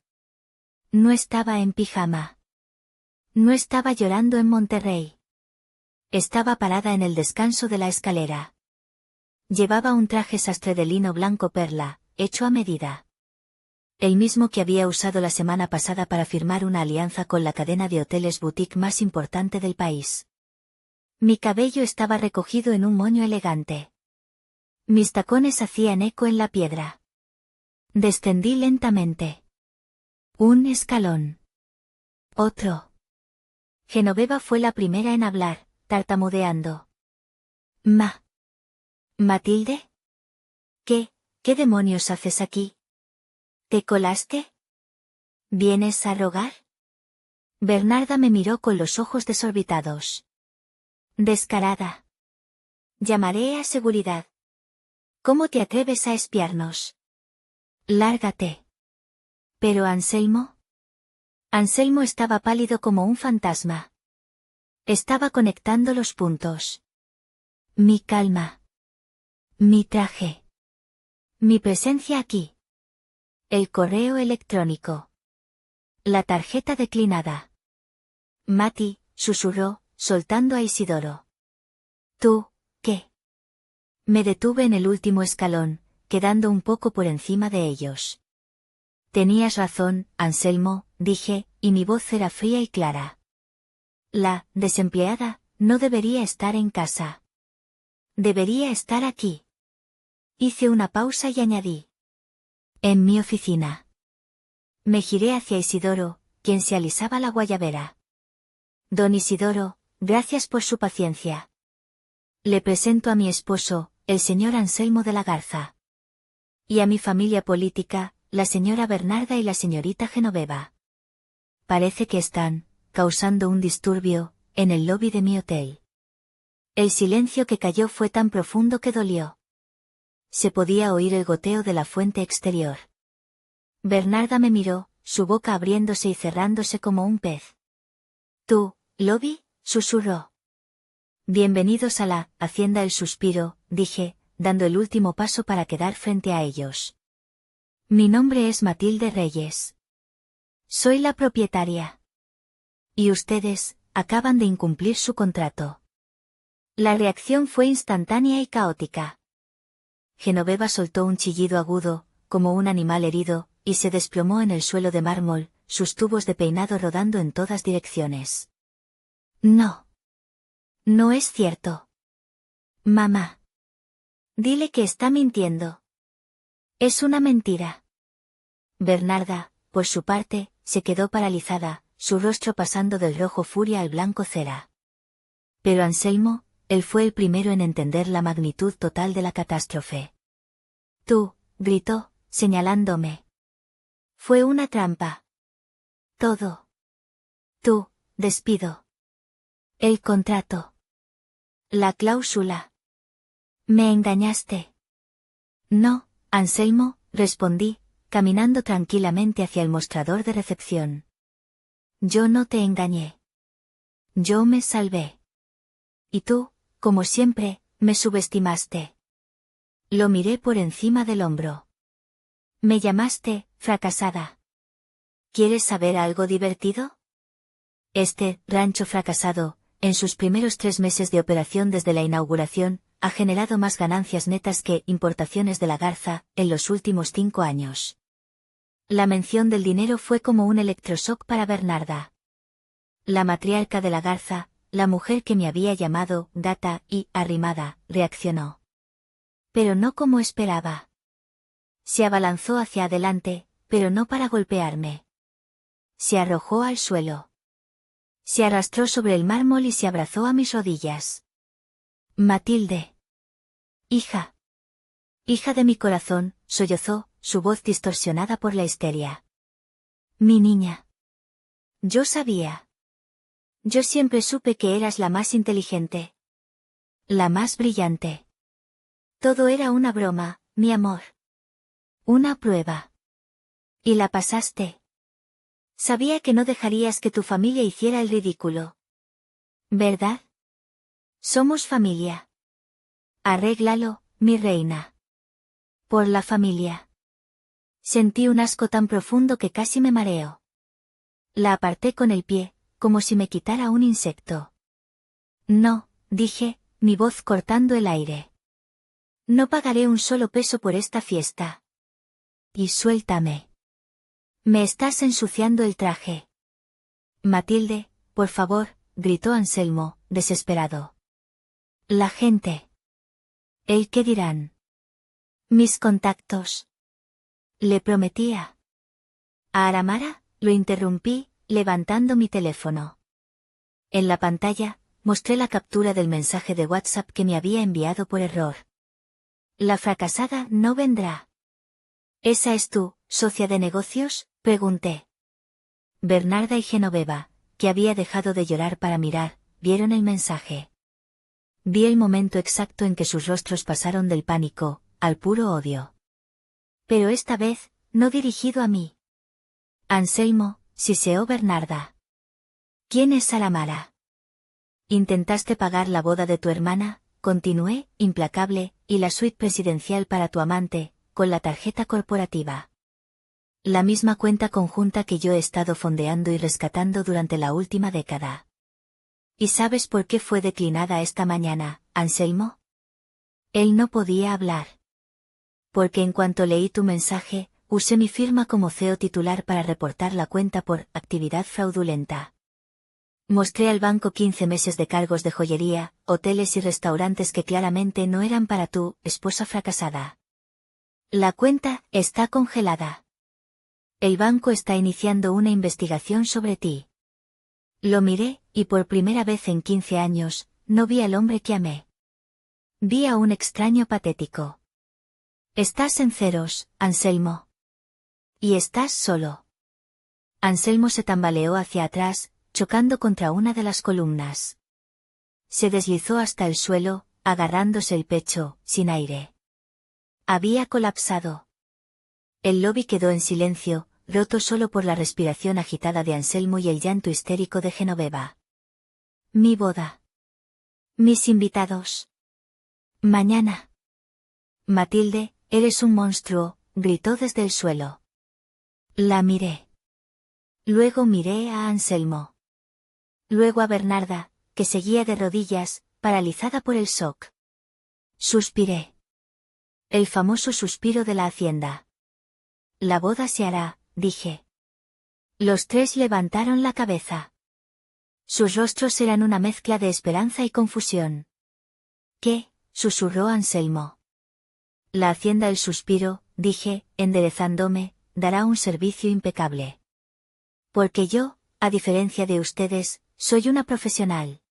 No estaba en pijama. No estaba llorando en Monterrey. Estaba parada en el descanso de la escalera. Llevaba un traje sastre de lino blanco perla, hecho a medida. El mismo que había usado la semana pasada para firmar una alianza con la cadena de hoteles boutique más importante del país. Mi cabello estaba recogido en un moño elegante. Mis tacones hacían eco en la piedra. Descendí lentamente. Un escalón. Otro. Genoveva fue la primera en hablar, tartamudeando. ¿Matilde? ¿Qué demonios haces aquí? ¿Te colaste? ¿Vienes a rogar? Bernarda me miró con los ojos desorbitados. Descarada. Llamaré a seguridad. ¿Cómo te atreves a espiarnos? Lárgate. ¿Pero Anselmo? Anselmo estaba pálido como un fantasma. Estaba conectando los puntos. Mi calma. Mi traje. Mi presencia aquí. El correo electrónico. La tarjeta declinada. Mati, susurró, soltando a Isidoro. ¿Tú, qué? Me detuve en el último escalón, quedando un poco por encima de ellos. Tenías razón, Anselmo, dije, y mi voz era fría y clara. La desempleada no debería estar en casa. Debería estar aquí. Hice una pausa y añadí. En mi oficina. Me giré hacia Isidoro, quien se alisaba la guayabera. Don Isidoro, gracias por su paciencia. Le presento a mi esposo, el señor Anselmo de la Garza. Y a mi familia política, la señora Bernarda y la señorita Genoveva. Parece que están, causando un disturbio, en el lobby de mi hotel. El silencio que cayó fue tan profundo que dolió. Se podía oír el goteo de la fuente exterior. Bernarda me miró, su boca abriéndose y cerrándose como un pez. ¿Tú, lobby?, susurró. Bienvenidos a la Hacienda El Suspiro, dije, dando el último paso para quedar frente a ellos. Mi nombre es Matilde Reyes. Soy la propietaria. Y ustedes, acaban de incumplir su contrato. La reacción fue instantánea y caótica. Genoveva soltó un chillido agudo, como un animal herido, y se desplomó en el suelo de mármol, sus tubos de peinado rodando en todas direcciones. No. No es cierto. Mamá. Dile que está mintiendo. Es una mentira. Bernarda, por su parte, se quedó paralizada, su rostro pasando del rojo furia al blanco cera. Pero Anselmo, él fue el primero en entender la magnitud total de la catástrofe. Tú, gritó, señalándome. Fue una trampa. Todo. Tú, despido. El contrato. La cláusula. Me engañaste. No, Anselmo, respondí, caminando tranquilamente hacia el mostrador de recepción. Yo no te engañé. Yo me salvé. Y tú, como siempre, me subestimaste. Lo miré por encima del hombro. Me llamaste, fracasada. ¿Quieres saber algo divertido? Este rancho fracasado, en sus primeros 3 meses de operación desde la inauguración, ha generado más ganancias netas que importaciones de la Garza en los últimos 5 años. La mención del dinero fue como un electroshock para Bernarda. La matriarca de la Garza, la mujer que me había llamado gata y arrimada, reaccionó. Pero no como esperaba. Se abalanzó hacia adelante, pero no para golpearme. Se arrojó al suelo. Se arrastró sobre el mármol y se abrazó a mis rodillas. Matilde. Hija. Hija de mi corazón, sollozó, su voz distorsionada por la histeria. Mi niña. Yo sabía. Yo siempre supe que eras la más inteligente. La más brillante. Todo era una broma, mi amor. Una prueba. Y la pasaste. Sabía que no dejarías que tu familia hiciera el ridículo. ¿Verdad? Somos familia. Arréglalo, mi reina. Por la familia. Sentí un asco tan profundo que casi me mareo. La aparté con el pie, como si me quitara un insecto. No, dije, mi voz cortando el aire. No pagaré un solo peso por esta fiesta. Y suéltame. Me estás ensuciando el traje. Matilde, por favor, gritó Anselmo, desesperado. La gente. ¿El qué dirán? Mis contactos. Le prometía. A Aramara, lo interrumpí, levantando mi teléfono. En la pantalla, mostré la captura del mensaje de WhatsApp que me había enviado por error. La fracasada no vendrá. ¿Esa es tu socia de negocios?, pregunté. Bernarda y Genoveva, que había dejado de llorar para mirar, vieron el mensaje. Vi el momento exacto en que sus rostros pasaron del pánico al puro odio. Pero esta vez, no dirigido a mí. Anselmo, siseó Bernarda. ¿Quién es Aramara? Intentaste pagar la boda de tu hermana, continué, implacable, y la suite presidencial para tu amante, con la tarjeta corporativa. La misma cuenta conjunta que yo he estado fondeando y rescatando durante la última década. ¿Y sabes por qué fue declinada esta mañana, Anselmo? Él no podía hablar. Porque en cuanto leí tu mensaje, usé mi firma como CEO titular para reportar la cuenta por actividad fraudulenta. Mostré al banco 15 meses de cargos de joyería, hoteles y restaurantes que claramente no eran para tu esposa fracasada. La cuenta está congelada. El banco está iniciando una investigación sobre ti. Lo miré, y por primera vez en 15 años, no vi al hombre que amé. Vi a un extraño patético. Estás en ceros, Anselmo. Y estás solo. Anselmo se tambaleó hacia atrás, chocando contra una de las columnas. Se deslizó hasta el suelo, agarrándose el pecho, sin aire. Había colapsado. El lobby quedó en silencio, roto solo por la respiración agitada de Anselmo y el llanto histérico de Genoveva. Mi boda. Mis invitados. Mañana. Matilde, eres un monstruo, gritó desde el suelo. La miré. Luego miré a Anselmo. Luego a Bernarda, que seguía de rodillas, paralizada por el shock. Suspiré. El famoso suspiro de la hacienda. La boda se hará, dije. Los tres levantaron la cabeza. Sus rostros eran una mezcla de esperanza y confusión. ¿Qué? Susurró Anselmo. La hacienda, el suspiro, dije, enderezándome, dará un servicio impecable. Porque yo, a diferencia de ustedes, soy una profesional.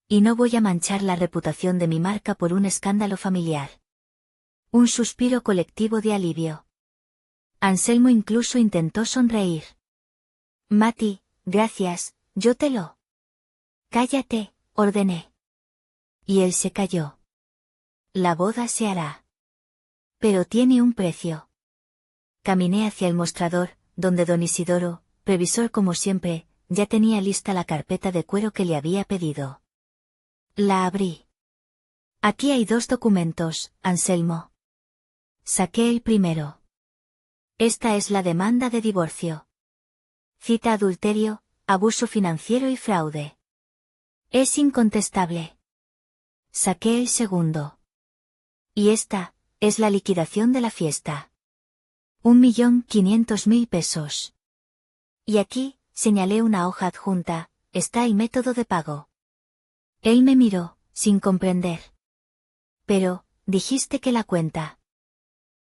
Y no voy a manchar la reputación de mi marca por un escándalo familiar. Un suspiro colectivo de alivio. Anselmo incluso intentó sonreír. Mati, gracias, yo te lo. Cállate, ordené. Y él se calló. La boda se hará. Pero tiene un precio. Caminé hacia el mostrador, donde don Isidoro, previsor como siempre, ya tenía lista la carpeta de cuero que le había pedido. La abrí. Aquí hay 2 documentos, Anselmo. Saqué el primero. Esta es la demanda de divorcio. Cita adulterio, abuso financiero y fraude. Es incontestable. Saqué el segundo. Y esta, es la liquidación de la fiesta. 1.500.000 pesos. Y aquí, señalé una hoja adjunta, está el método de pago. Él me miró, sin comprender. Pero, dijiste que la cuenta.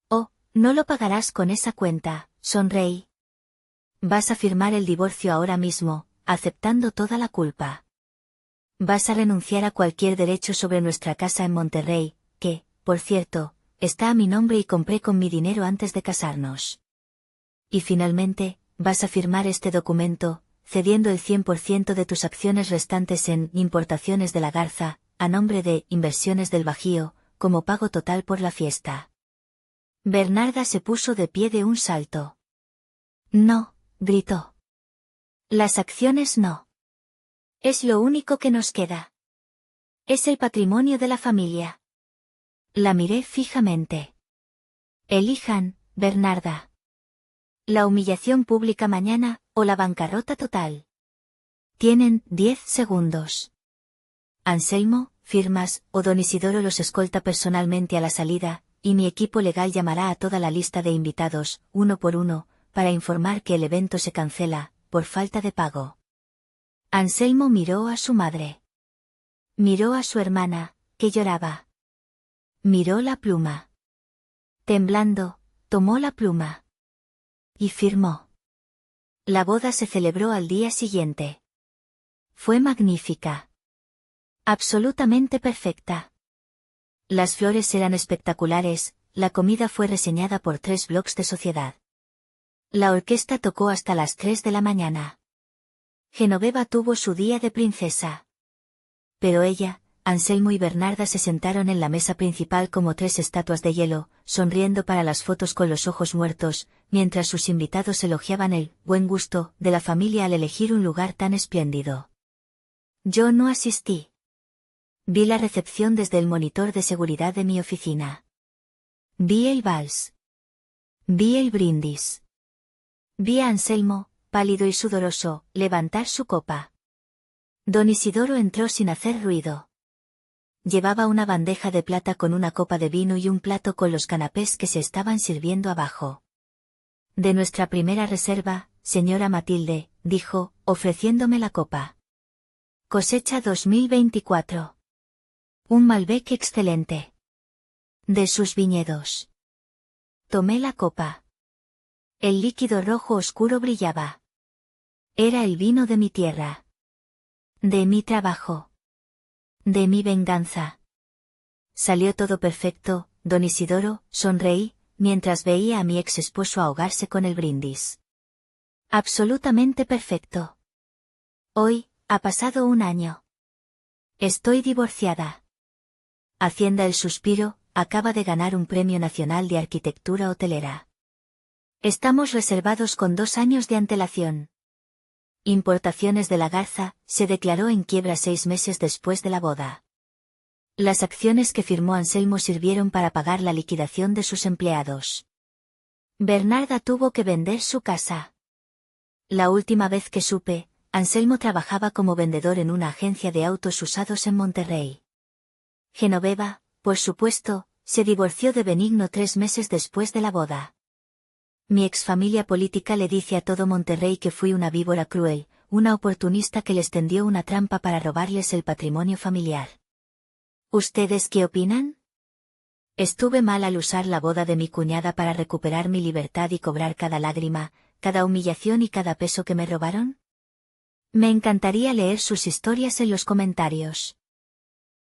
Oh, no lo pagarás con esa cuenta, sonreí. Vas a firmar el divorcio ahora mismo, aceptando toda la culpa. Vas a renunciar a cualquier derecho sobre nuestra casa en Monterrey, que, por cierto, está a mi nombre y compré con mi dinero antes de casarnos. Y finalmente, vas a firmar este documento, cediendo el 100% de tus acciones restantes en Importaciones de la Garza, a nombre de Inversiones del Bajío, como pago total por la fiesta. Bernarda se puso de pie de un salto. No, gritó. Las acciones no. Es lo único que nos queda. Es el patrimonio de la familia. La miré fijamente. Elijan, Bernarda. La humillación pública mañana, o la bancarrota total. Tienen 10 segundos. Anselmo, firmas, o don Isidoro los escolta personalmente a la salida, y mi equipo legal llamará a toda la lista de invitados, uno por uno, para informar que el evento se cancela, por falta de pago. Anselmo miró a su madre. Miró a su hermana, que lloraba. Miró la pluma. Temblando, tomó la pluma. Y firmó. La boda se celebró al día siguiente. Fue magnífica. Absolutamente perfecta. Las flores eran espectaculares, la comida fue reseñada por 3 blogs de sociedad. La orquesta tocó hasta las 3 de la mañana. Genoveva tuvo su día de princesa. Pero ella, Anselmo y Bernarda se sentaron en la mesa principal como 3 estatuas de hielo, sonriendo para las fotos con los ojos muertos, mientras sus invitados elogiaban el buen gusto de la familia al elegir un lugar tan espléndido. Yo no asistí. Vi la recepción desde el monitor de seguridad de mi oficina. Vi el vals. Vi el brindis. Vi a Anselmo, pálido y sudoroso, levantar su copa. Don Isidoro entró sin hacer ruido. Llevaba una bandeja de plata con una copa de vino y un plato con los canapés que se estaban sirviendo abajo. De nuestra primera reserva, señora Matilde, dijo, ofreciéndome la copa. Cosecha 2024. Un Malbec excelente. De sus viñedos. Tomé la copa. El líquido rojo oscuro brillaba. Era el vino de mi tierra. De mi trabajo. De mi venganza. Salió todo perfecto, don Isidoro, sonreí, mientras veía a mi ex esposo ahogarse con el brindis. Absolutamente perfecto. Hoy, ha pasado un año. Estoy divorciada. Hacienda el suspiro, acaba de ganar un premio nacional de arquitectura hotelera. Estamos reservados con 2 años de antelación. Importaciones de la Garza, se declaró en quiebra 6 meses después de la boda. Las acciones que firmó Anselmo sirvieron para pagar la liquidación de sus empleados. Bernarda tuvo que vender su casa. La última vez que supe, Anselmo trabajaba como vendedor en una agencia de autos usados en Monterrey. Genoveva, por supuesto, se divorció de Benigno 3 meses después de la boda. Mi exfamilia política le dice a todo Monterrey que fui una víbora cruel, una oportunista que les tendió una trampa para robarles el patrimonio familiar. ¿Ustedes qué opinan? ¿Estuve mal al usar la boda de mi cuñada para recuperar mi libertad y cobrar cada lágrima, cada humillación y cada peso que me robaron? Me encantaría leer sus historias en los comentarios.